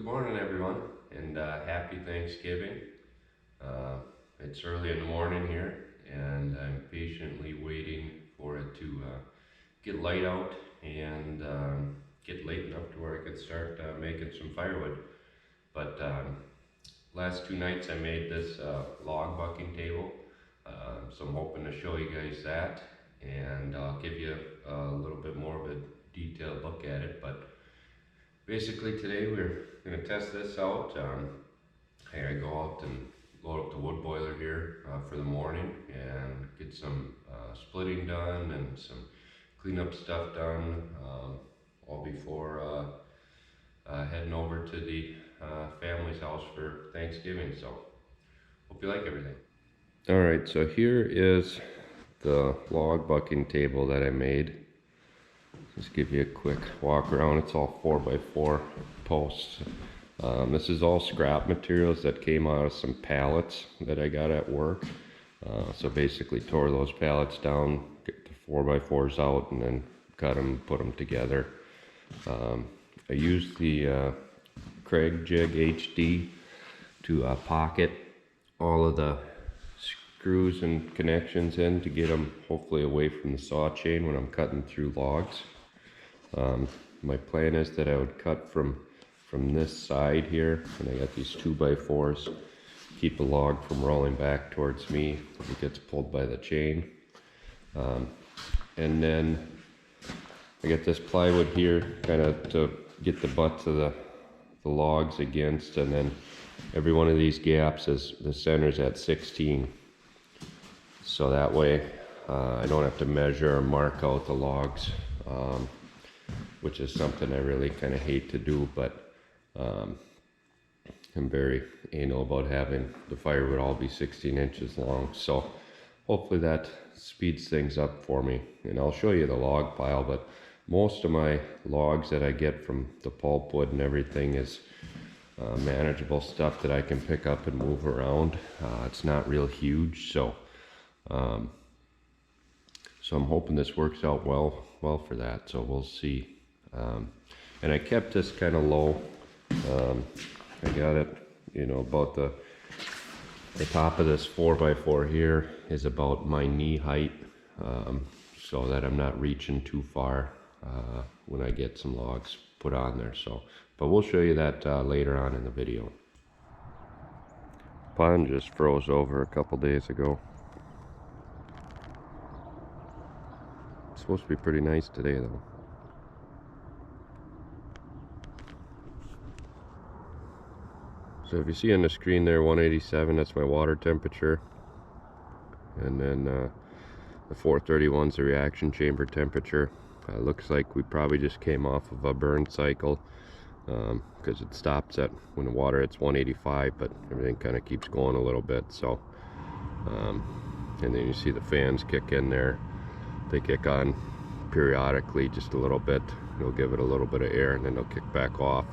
morning, everyone, and happy Thanksgiving. It's early in the morning here, and I'm patiently waiting for it to get light out and get late enough to where I could start making some firewood. But last 2 nights I made this log bucking table, so I'm hoping to show you guys that, and I'll give you a little bit more of a detailed look at it. But basically today we're going to test this out. I go out and load up the wood boiler here for the morning and get some splitting done and some cleanup stuff done, all before heading over to the family's house for Thanksgiving. So hope you like everything. Alright, so here is the log bucking table that I made. Just give you a quick walk around. It's all 4x4 posts. This is all scrap materials that came out of some pallets that I got at work. So basically tore those pallets down, get the 4x4s out, and then cut them, put them together. I used the Craig Jig HD to pocket all of the screws and connections in to get them hopefully away from the saw chain when I'm cutting through logs. My plan is that I would cut from this side here, and I got these 2x4s, keep the log from rolling back towards me if it gets pulled by the chain. And then I got this plywood here kind of to get the butts of the logs against, and then every one of these gaps is the center's at 16, so that way I don't have to measure or mark out the logs, which is something I really kind of hate to do, but I'm very anal about having the firewood all be 16 inches long, so hopefully that speeds things up for me. And I'll show you the log pile, but most of my logs that I get from the pulpwood and everything is manageable stuff that I can pick up and move around. It's not real huge, so I'm hoping this works out well for that, so we'll see. And I kept this kind of low. I got it, about the top of this 4x4 here is about my knee height, so that I'm not reaching too far when I get some logs put on there. So, but we'll show you that later on in the video. Pond just froze over a couple days ago. It's supposed to be pretty nice today though. So if you see on the screen there 187, that's my water temperature, and then the 431 is the reaction chamber temperature. Looks like we probably just came off of a burn cycle, because it stops at when the water hits 185, but everything kind of keeps going a little bit. So and then you see the fans kick in there. They kick on periodically just a little bit. They'll give it a little bit of air and then they'll kick back off.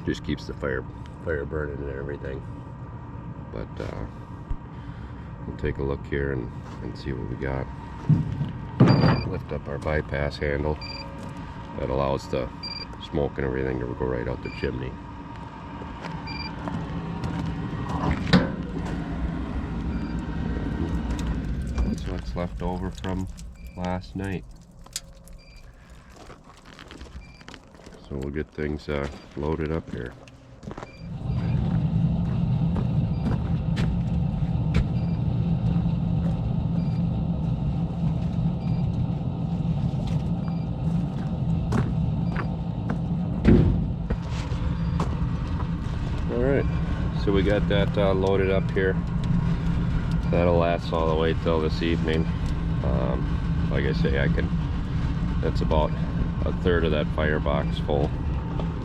Just keeps the fire burning and everything. But we'll take a look here and see what we got. Lift up our bypass handle. That allows the smoke and everything to go right out the chimney. That's what's left over from last night. So we'll get things loaded up here. Alright, so we got that loaded up here. That'll last all the way till this evening. Like I say, that's about a third of that firebox full,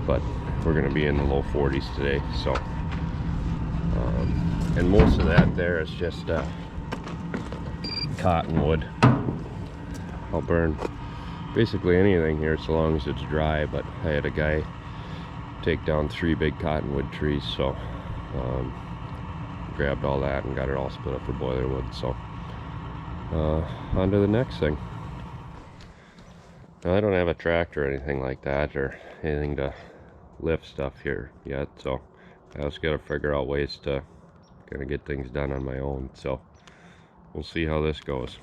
but we're going to be in the low 40s today. So and most of that there is just cottonwood. I'll burn basically anything here so long as it's dry, but I had a guy take down 3 big cottonwood trees, so grabbed all that and got it all split up for boiler wood. So on to the next thing. Now, I don't have a tractor or anything like that, or anything to lift stuff here yet, so I just got to figure out ways to kind of get things done on my own. So we'll see how this goes.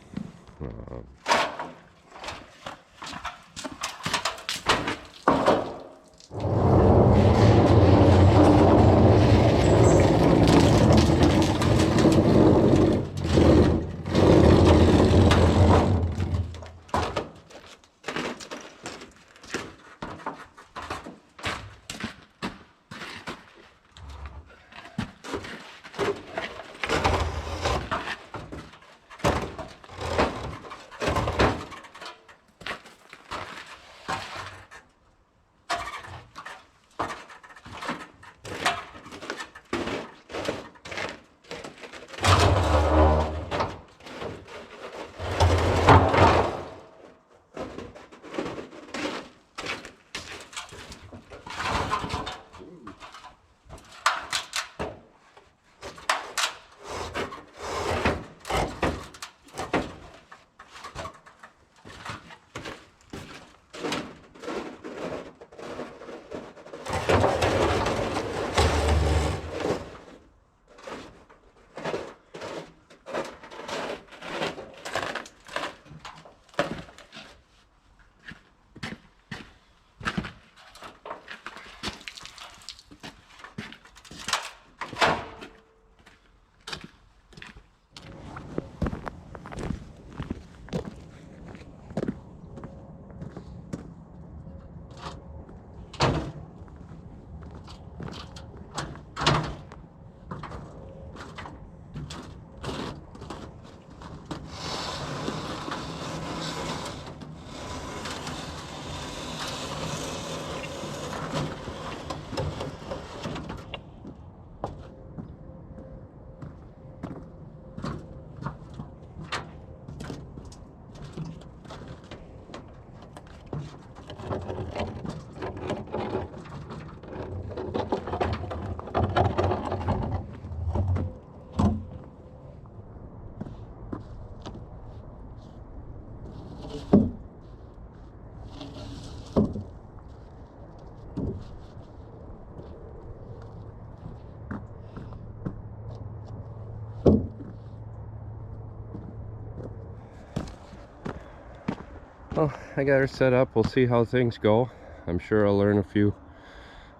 Well, I got her set up. We'll see how things go. I'm sure I'll learn a few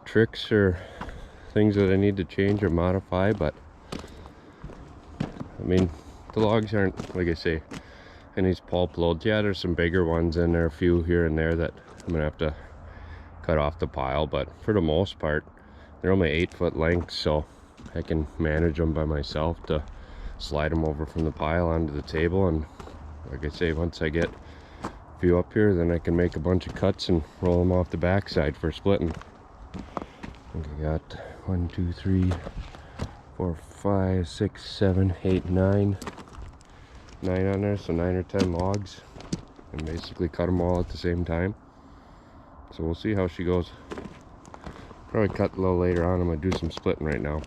tricks or things that I need to change or modify, but I mean, the logs aren't, like I say, in these pulp loads. Yeah, there's some bigger ones in there, a few here and there that I'm gonna have to cut off the pile, but for the most part, they're only 8-foot lengths, so I can manage them by myself to slide them over from the pile onto the table. And like I say, once I get a few up here, then I can make a bunch of cuts and roll them off the backside for splitting. I think I got 1, 2, 3, 4, 5, 6, 7, 8, 9 on there, so 9 or 10 logs, and basically cut them all at the same time. So we'll see how she goes. Probably cut a little later on. I'm gonna do some splitting right now.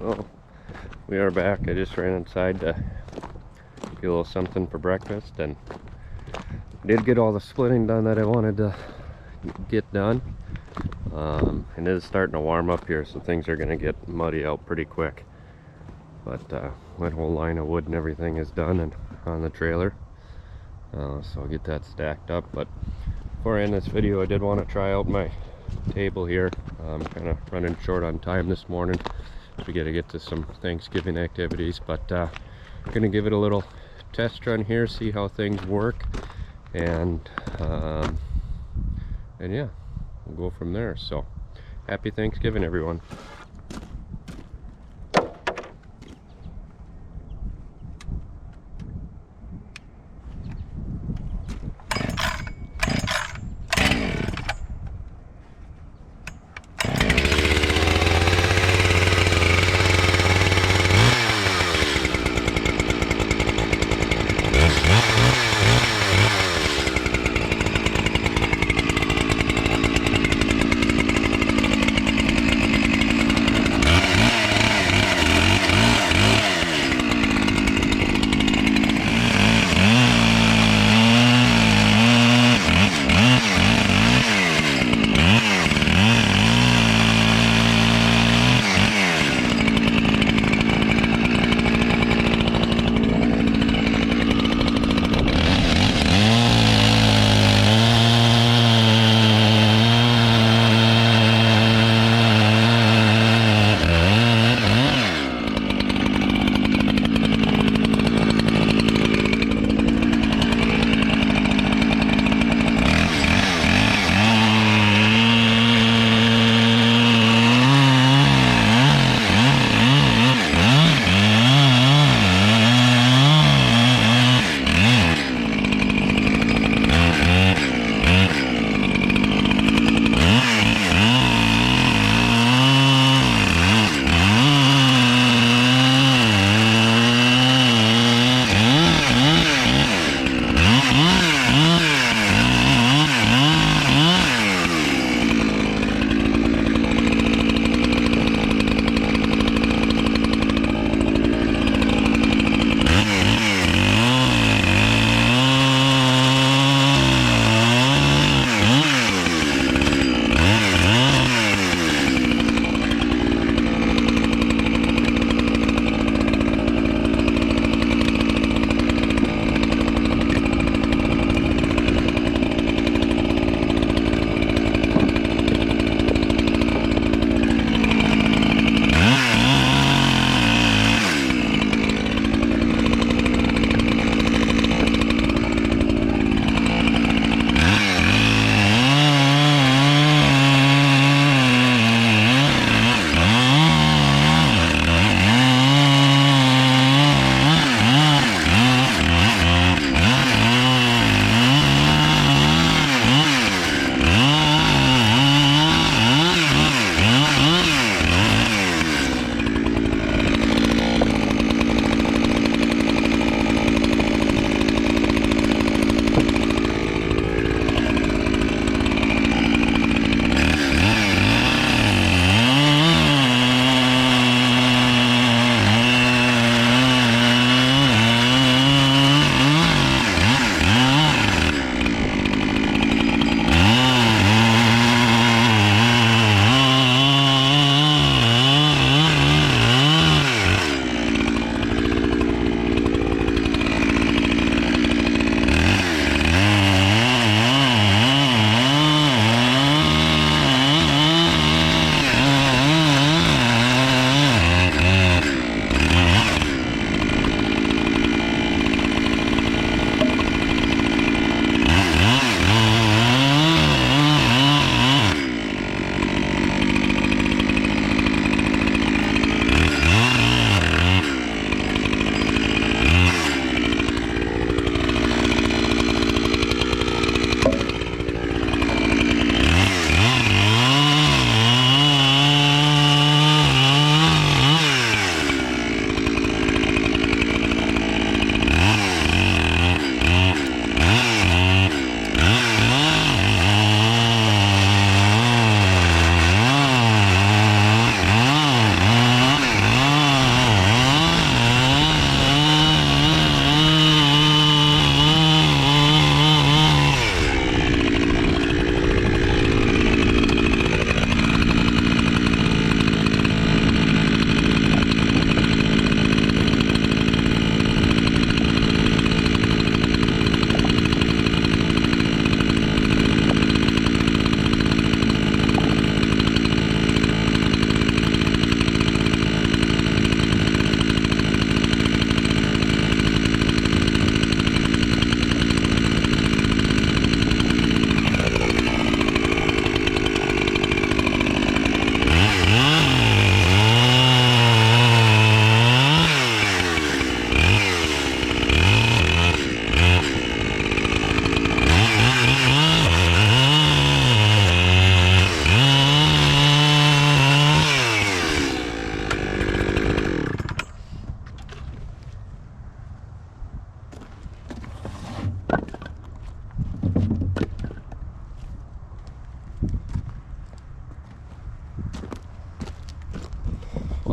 Well, we are back. I just ran inside to get a little something for breakfast, and did get all the splitting done that I wanted to get done. And it is starting to warm up here, so things are going to get muddy out pretty quick. But that whole line of wood and everything is done and on the trailer. So I'll get that stacked up. But before I end this video, I did want to try out my table here. I'm kind of running short on time this morning. We got to get to some Thanksgiving activities, but I'm gonna give it a little test run here, see how things work, and yeah, we'll go from there. So happy Thanksgiving, everyone.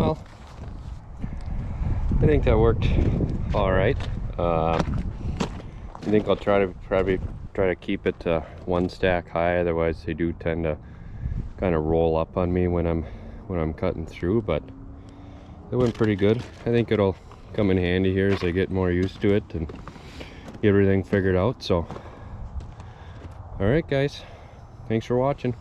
Well, I think that worked all right. I think I'll probably try to keep it to one stack high, otherwise they do tend to kind of roll up on me when I'm cutting through, but it went pretty good. I think it'll come in handy here as I get more used to it and get everything figured out. So all right guys, thanks for watching.